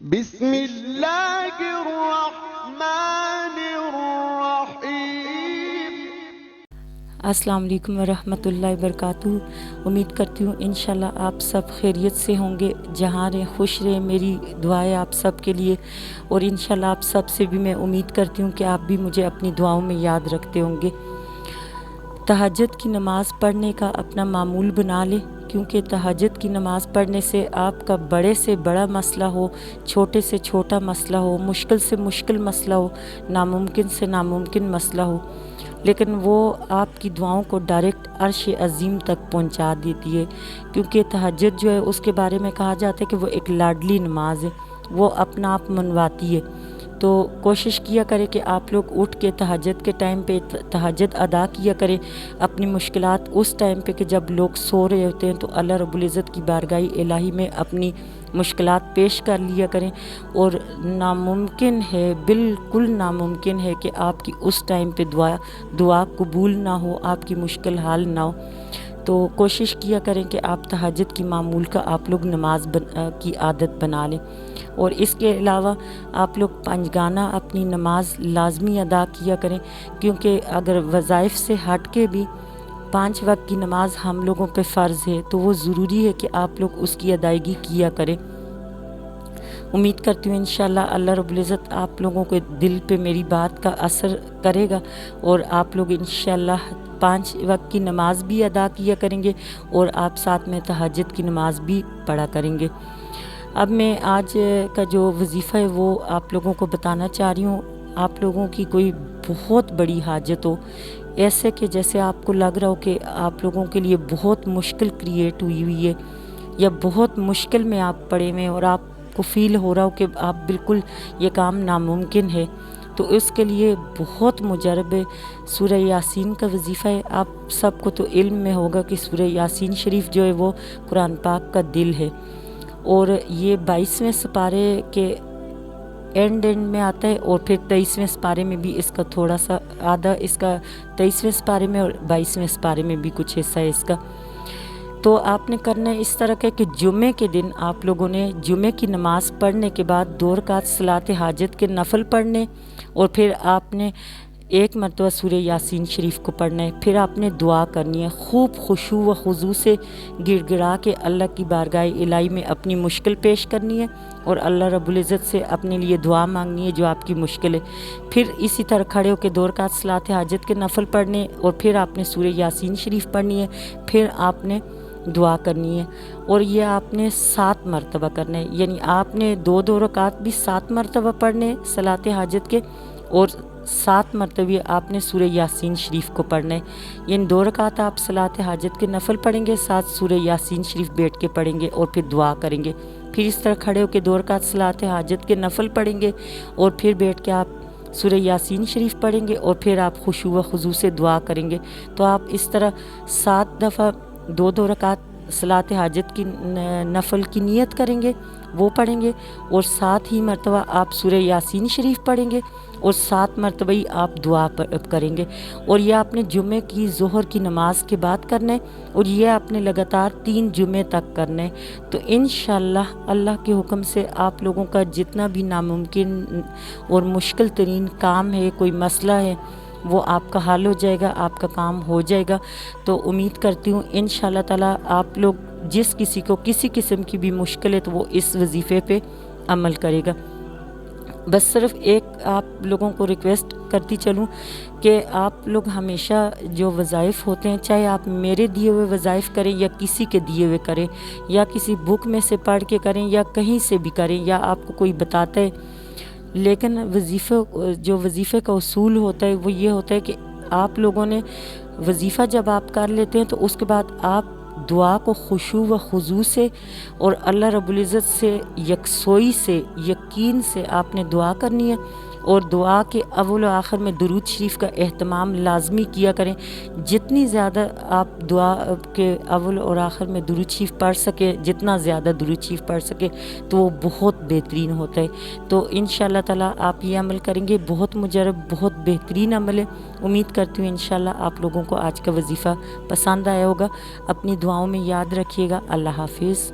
بسم اللہ الرحمن الرحیم۔ السلام علیکم ورحمۃ اللہ وبرکاتہ۔ امید کرتی ہوں انشاءاللہ آپ سب خیریت سے ہوں گے، جہاں رہیں خوش رہیں۔ میری دعائیں آپ سب کے لیے، اور انشاءاللہ آپ سب سے بھی میں امید کرتی ہوں کہ آپ بھی مجھے اپنی دعاؤں میں یاد رکھتے ہوں گے۔ تہجد کی نماز پڑھنے کا اپنا معمول بنا لیں، کیونکہ تہجد کی نماز پڑھنے سے آپ کا بڑے سے بڑا مسئلہ ہو، چھوٹے سے چھوٹا مسئلہ ہو، مشکل سے مشکل مسئلہ ہو، ناممکن سے ناممکن مسئلہ ہو، لیکن وہ آپ کی دعاؤں کو ڈائریکٹ عرش عظیم تک پہنچا دیتی ہے۔ کیونکہ تہجد جو ہے اس کے بارے میں کہا جاتا ہے کہ وہ ایک لاڈلی نماز ہے، وہ اپنا آپ منواتی ہے۔ تو کوشش کیا کرے کہ آپ لوگ اٹھ کے تہجد کے ٹائم پہ تہجد ادا کیا کریں۔ اپنی مشکلات اس ٹائم پہ کہ جب لوگ سو رہے ہوتے ہیں تو اللہ رب العزت کی بارگاہ الہی میں اپنی مشکلات پیش کر لیا کریں، اور ناممکن ہے، بالکل ناممکن ہے کہ آپ کی اس ٹائم پہ دعا قبول نہ ہو، آپ کی مشکل حل نہ ہو۔ تو کوشش کیا کریں کہ آپ تہجد کی معمول کا آپ لوگ نماز کی عادت بنا لیں، اور اس کے علاوہ آپ لوگ پنجگانہ اپنی نماز لازمی ادا کیا کریں، کیونکہ اگر وظائف سے ہٹ کے بھی 5 وقت کی نماز ہم لوگوں پہ فرض ہے، تو وہ ضروری ہے کہ آپ لوگ اس کی ادائیگی کیا کریں۔ امید کرتی ہوں انشاءاللہ اللہ رب العزت آپ لوگوں کے دل پہ میری بات کا اثر کرے گا، اور آپ لوگ انشاءاللہ 5 وقت کی نماز بھی ادا کیا کریں گے، اور آپ ساتھ میں تہجد کی نماز بھی پڑھا کریں گے۔ اب میں آج کا جو وظیفہ ہے وہ آپ لوگوں کو بتانا چاہ رہی ہوں۔ آپ لوگوں کی کوئی بہت بڑی حاجت ہو، ایسے کہ جیسے آپ کو لگ رہا ہو کہ آپ لوگوں کے لیے بہت مشکل کریٹ ہوئی ہے، یا بہت مشکل میں آپ پڑے ہوئے ہیں، اور آپ کو فیل ہو رہا ہو کہ آپ بالکل یہ کام ناممکن ہے، تو اس کے لیے بہت مجرب سورہ یاسین کا وظیفہ ہے۔ آپ سب کو تو علم میں ہوگا کہ سورہ یاسین شریف جو ہے وہ قرآن پاک کا دل ہے، اور یہ 22ویں سپارے کے اینڈ میں آتا ہے، اور پھر 23ویں سپارے میں بھی اس کا تھوڑا سا آدھا، اس کا 23ویں سپارے میں اور 22ویں سپارے میں بھی کچھ حصہ ہے اس کا۔ تو آپ نے کرنا ہے اس طرح کہ جمعے کے دن آپ لوگوں نے جمعے کی نماز پڑھنے کے بعد 2 رکعت صلاۃ حاجت کے نفل پڑھنے، اور پھر آپ نے 1 مرتبہ سورہ یاسین شریف کو پڑھنا ہے۔ پھر آپ نے دعا کرنی ہے، خوب خشوع و خضوع سے گڑ گڑا کے اللہ کی بارگاہ الہی میں اپنی مشکل پیش کرنی ہے، اور اللہ رب العزت سے اپنے لیے دعا مانگنی ہے جو آپ کی مشکل ہے۔ پھر اسی طرح کھڑے ہو کے 2 رکعت صلاۃ حاجت کے نفل پڑھنے، اور پھر آپ نے سورہ یاسین شریف پڑھنی ہے، پھر آپ نے دعا کرنی ہے، اور یہ آپ نے 7 مرتبہ کرنا ہے۔ یعنی آپ نے 2 رکعت بھی 7 مرتبہ پڑھنے صلاۃ حاجت کے، اور 7 مرتبہ آپ نے سورہ یاسین شریف کو پڑھنا ہے۔ یعنی 2 رکعت آپ صلاۃ حاجت کے نفل پڑھیں گے، 7 سورہ یاسین شریف بیٹھ کے پڑھیں گے، اور پھر دعا کریں گے۔ پھر اس طرح کھڑے ہو کے 2 رکعت صلاۃ حاجت کے نفل پڑھیں گے، اور پھر بیٹھ کے آپ سورہ یاسین شریف پڑھیں گے، اور پھر آپ خشوع و خضوع سے دعا کریں گے۔ تو آپ اس طرح 7 دفعہ 2 رکعت صلاۃ حاجت کی نفل کی نیت کریں گے، وہ پڑھیں گے، اور 7 ہی مرتبہ آپ سورہ یاسین شریف پڑھیں گے، اور 7 مرتبہ ہی آپ دعا کریں گے۔ اور یہ آپ نے جمعے کی ظہر کی نماز کے بعد کرنا ہے، اور یہ آپ نے لگاتار 3 جمعے تک کرنا ہے۔ تو انشاءاللہ اللہ کے حکم سے آپ لوگوں کا جتنا بھی ناممکن اور مشکل ترین کام ہے، کوئی مسئلہ ہے، وہ آپ کا حل ہو جائے گا، آپ کا کام ہو جائے گا۔ تو امید کرتی ہوں انشاءاللہ تعالیٰ آپ لوگ جس کسی کو کسی قسم کی بھی مشکل ہے تو وہ اس وظیفے پہ عمل کرے گا۔ بس صرف ایک آپ لوگوں کو ریکویسٹ کرتی چلوں کہ آپ لوگ ہمیشہ جو وظائف ہوتے ہیں، چاہے آپ میرے دیے ہوئے وظائف کریں یا کسی کے دیے ہوئے کریں، یا کسی بک میں سے پڑھ کے کریں، یا کہیں سے بھی کریں، یا آپ کو کوئی بتاتا ہے، لیکن وظیفے کا اصول ہوتا ہے وہ یہ ہوتا ہے کہ آپ لوگوں نے وظیفہ جب آپ کر لیتے ہیں تو اس کے بعد آپ دعا کو خشوع و خضوع سے اور اللہ رب العزت سے یکسوئی سے یقین سے آپ نے دعا کرنی ہے، اور دعا کے اول و آخر میں درود شریف کا اہتمام لازمی کیا کریں۔ جتنی زیادہ آپ دعا کے اول اور آخر میں درود شریف پڑھ سکے، جتنا زیادہ درود شریف پڑھ سکے تو وہ بہت بہترین ہوتا ہے۔ تو انشاءاللہ تعالیٰ آپ یہ عمل کریں گے، بہت مجرب، بہت بہترین عمل ہے۔ امید کرتی ہوں انشاءاللہ آپ لوگوں کو آج کا وظیفہ پسند آیا ہوگا۔ اپنی دعاؤں میں یاد رکھیے گا۔ اللہ حافظ۔